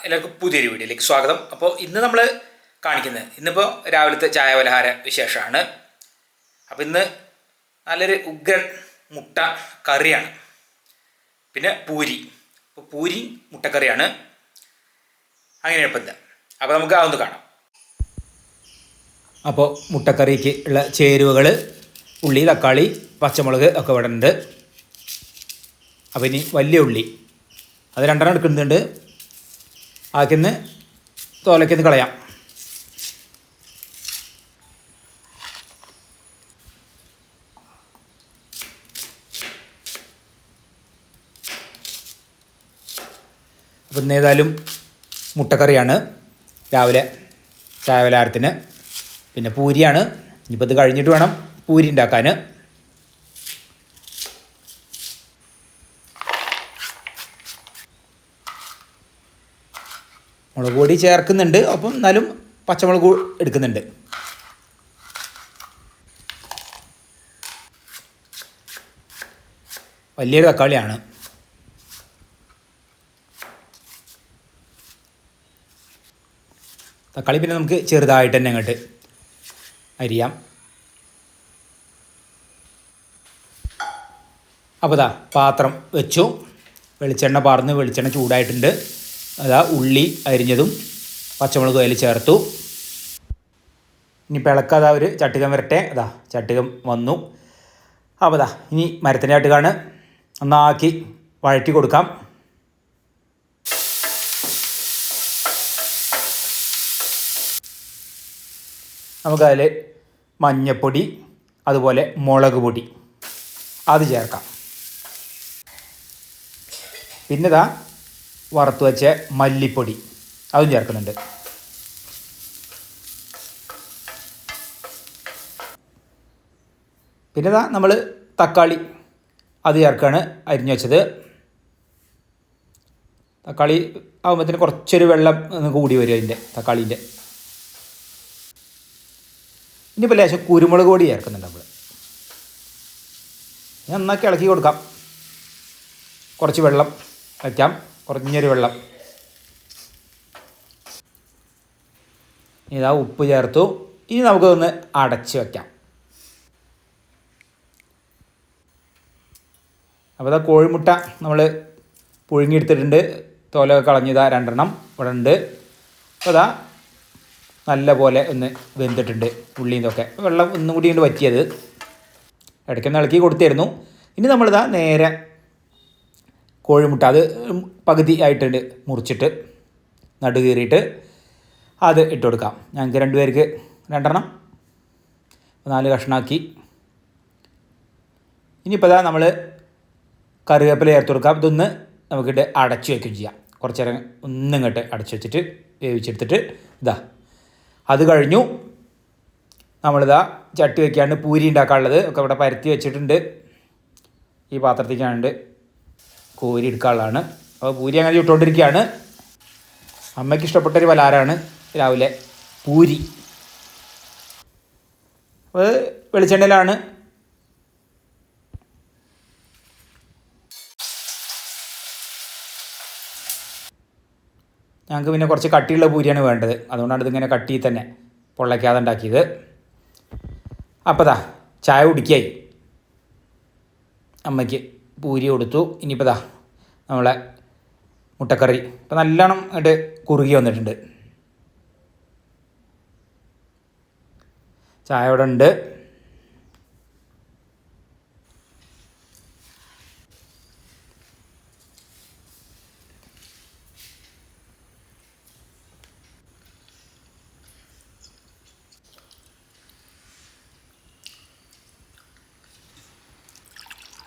എല്ലാവർക്കും പുതിയൊരു വീഡിയോയിലേക്ക് സ്വാഗതം. അപ്പോൾ ഇന്ന് നമ്മൾ കാണിക്കുന്നത് ഇന്നിപ്പോൾ രാവിലത്തെ ചായ പലഹാര വിശേഷമാണ്. അപ്പോൾ ഇന്ന് നല്ലൊരു ഉഗ്രൻ മുട്ട കറിയാണ്, പിന്നെ പൂരി. അപ്പോൾ പൂരി മുട്ടക്കറിയാണ്. അങ്ങനെ എളുപ്പമില്ല. അപ്പോൾ നമുക്ക് അതൊന്ന് കാണാം. അപ്പോൾ മുട്ടക്കറിക്ക് ഉള്ള ചേരുവകൾ ഉള്ളി, തക്കാളി, പച്ചമുളക് ഒക്കെ ഇവിടെ ഉണ്ട്. അപ്പോൾ ഇനി വലിയ ഉള്ളി അത് 2 എടുക്കുന്നുണ്ട്. ആക്കിന്ന് തോലയ്ക്കൊന്ന് കളയാം. അപ്പം ഇന്ന് ഏതായാലും മുട്ടക്കറിയാണ് രാവിലെ ചായ പലഹാരത്തിന്. പിന്നെ പൂരിയാണ്. ഇനിയിപ്പോൾ ഇത് കഴിഞ്ഞിട്ട് വേണം പൂരി ഉണ്ടാക്കാൻ. മുളക് പൊടി ചേർക്കുന്നുണ്ട്, അപ്പം എന്നാലും പച്ചമുളക് എടുക്കുന്നുണ്ട്. വലിയൊരു തക്കാളിയാണ്. തക്കാളി പിന്നെ നമുക്ക് ചെറുതായിട്ട് തന്നെ അങ്ങോട്ട് അരിയാം. അപ്പോൾ ദാ പാത്രം വെച്ചു, വെളിച്ചെണ്ണ പാർന്ന് വെളിച്ചെണ്ണ ചൂടായിട്ടുണ്ട്. അതാ ഉള്ളി അരിഞ്ഞതും പച്ചമുളകും അതിൽ ചേർത്തു. ഇനി പിളക്കാതെ ഒരു ചട്ടുകം വരട്ടെ. അതാ ചട്ടുകം വന്നു. അപ്പോൾ ദാ ഇനി മരത്തിൻ്റെ ചട്ടുകാണ്, ഒന്നാക്കി വഴറ്റി കൊടുക്കാം. നമുക്കതിൽ മഞ്ഞൾപ്പൊടി അതുപോലെ മുളക് പൊടി അത് ചേർക്കാം. പിന്നെ ഇതാ വറുത്ത് വെച്ച മല്ലിപ്പൊടി അതും ചേർക്കുന്നുണ്ട്. പിന്നെ ഇതാ നമ്മൾ തക്കാളി അത് ചേർക്കുകയാണ്, അരിഞ്ഞു വെച്ചത്. തക്കാളി ആകുമ്പോഴത്തേന് കുറച്ചൊരു വെള്ളം കൂടി വരും അതിൻ്റെ തക്കാളീൻ്റെ. ഇനിയിപ്പോൾ ലേശം കുരുമുളക് പൊടി ചേർക്കുന്നുണ്ട് നമ്മൾ. നന്നാക്കി ഇളക്കി കൊടുക്കാം. കുറച്ച് വെള്ളം വയ്ക്കാം, കുറഞ്ഞൊരു വെള്ളം. ഇതാ ഉപ്പ് ചേർത്തു. ഇനി നമുക്കൊന്ന് അടച്ച് വയ്ക്കാം. അപ്പോൾ ഇതാ കോഴിമുട്ട നമ്മൾ പുഴുങ്ങിയെടുത്തിട്ടുണ്ട്. തോലൊക്കെ കളഞ്ഞിതാ 2 ഇവിടെ ഉണ്ട്. അപ്പോൾ ഇതാ നല്ല പോലെ ഒന്ന് വെന്തിട്ടുണ്ട്. ഉള്ളിയിൽ നിന്നൊക്കെ വെള്ളം ഒന്നും കൂടി കൊണ്ട് വറ്റിയത് ഇടയ്ക്കൊന്ന് ഇളക്കി കൊടുത്തായിരുന്നു. ഇനി നമ്മളിതാ നേരെ കോഴിമുട്ട അത് പകുതി ആയിട്ടുണ്ട് മുറിച്ചിട്ട് നടു കീറിയിട്ട് അത് ഇട്ട് കൊടുക്കാം. ഞങ്ങൾക്ക് 2 പേർക്ക് 2 4 കഷ്ണമാക്കി. ഇനിയിപ്പോൾ ഇതാ നമ്മൾ കറിവേപ്പില ചേർത്ത് കൊടുക്കാം. ഇതൊന്ന് നമുക്കിട്ട് അടച്ചു വയ്ക്കുകയും ചെയ്യാം. കുറച്ച് നേരം ഒന്നിങ്ങോട്ട് അടച്ചു വെച്ചിട്ട് വേവിച്ചെടുത്തിട്ട് ഇതാ അത് കഴിഞ്ഞു. നമ്മളിതാ ചട്ടി വയ്ക്കാണ്ട് പൂരി ഉണ്ടാക്കാനുള്ളത് ഒക്കെ ഇവിടെ പരത്തി വെച്ചിട്ടുണ്ട്. ഈ പാത്രത്തേക്കാണ്ട് കോരി എടുക്കാനുള്ളതാണ്. അപ്പോൾ പൂരി അങ്ങനെ ചുട്ടുകൊണ്ടിരിക്കുകയാണ്. അമ്മയ്ക്ക് ഇഷ്ടപ്പെട്ടൊരു പലഹാരമാണ് രാവിലെ പൂരി. അപ്പോൾ വെളിച്ചെണ്ണയിലാണ്. ഞങ്ങൾക്ക് പിന്നെ കുറച്ച് കട്ടിയുള്ള പൂരിയാണ് വേണ്ടത്. അതുകൊണ്ടാണ് ഇതിങ്ങനെ കട്ടി തന്നെ പൊള്ളയ്ക്കാതെ ഉണ്ടാക്കിയത്. അപ്പോൾ ദാ ചായ കുടിക്കായി. അമ്മയ്ക്ക് പൂരി കൊടുത്തു. ഇനിയിപ്പോൾ ദാ നമ്മളെ മുട്ടക്കറി ഇപ്പം നല്ലോണം ഇട്ട് കുറുകി വന്നിട്ടുണ്ട്. ചായ ഇവിടെ ഉണ്ട്.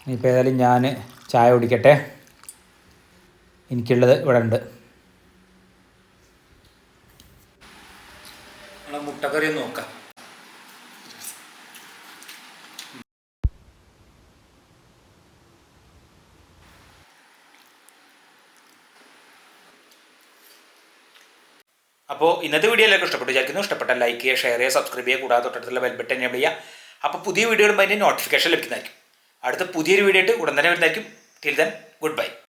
ഇനിയിപ്പോൾ ഏതായാലും ഞാൻ ചായ കുടിക്കട്ടെ. എനിക്കുള്ളത് ഇവിടെ ഉണ്ട്. മുട്ടക്കറി ഒന്ന് നോക്കാം. അപ്പോൾ ഇന്നത്തെ വീഡിയോ എല്ലാവർക്കും ഇഷ്ടപ്പെട്ടു വിചാരിക്കുന്നു. ഇഷ്ടപ്പെട്ട ലൈക്ക് ചെയ്യുക, ഷെയർ ചെയ്യുക, സബ്സ്ക്രൈബ് ചെയ്യുക, കൂടാതെ തൊട്ടടുത്തുള്ള ബെൽ ബട്ടൺ എനേബിൾ ചെയ്യുക. അപ്പോൾ പുതിയ വീഡിയോ ഇടുമ്പോൾ അതിൻ്റെ നോട്ടിഫിക്കേഷൻ ലഭിക്കുന്നതായിരിക്കും. അടുത്ത പുതിയൊരു വീഡിയോ ആയിട്ട് ഉടൻ തന്നെ വരുന്നതായിരിക്കും. Till then good bye.